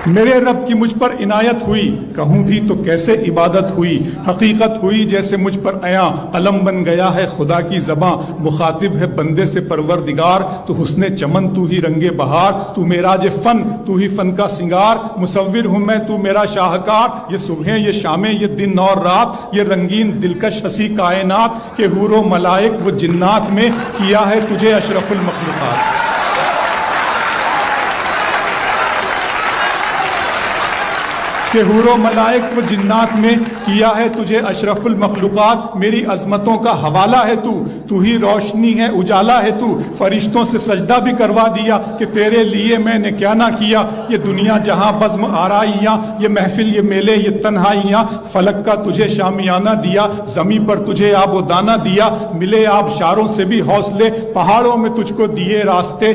میرے رب کی مجھ پر عنایت ہوئی، کہوں بھی تو کیسے عبادت ہوئی، حقیقت ہوئی جیسے مجھ پر عیاں، قلم بن گیا ہے خدا کی زباں، مخاطب ہے بندے سے پروردگار، تو حسن چمن تو ہی رنگ بہار، تو معراج فن تو ہی فن کا سنگار، مصور ہوں میں تو میرا شاہکار، یہ صبحیں یہ شامیں یہ دن اور رات، یہ رنگین دلکش ہنسی کائنات، کہ حور و ملائک و جنات میں کیا ہے تجھے اشرف المخلوقات۔ کہ حور و ملائک و جنات میں کیا ہے تجھے اشرف المخلوقات، میری عظمتوں کا حوالہ ہے تو ہی روشنی ہے اجالا ہے تو، فرشتوں سے سجدہ بھی کروا دیا کہ تیرے لیے میں نے کیا نہ کیا، یہ دنیا جہاں بزم آرائیاں، یہ محفل یہ میلے یہ تنہائیاں، فلک کا تجھے شامیانہ دیا، زمیں پر تجھے آب و دانہ دیا، ملے آبشاروں سے بھی حوصلے، پہاڑوں میں تجھ کو دیے راستے،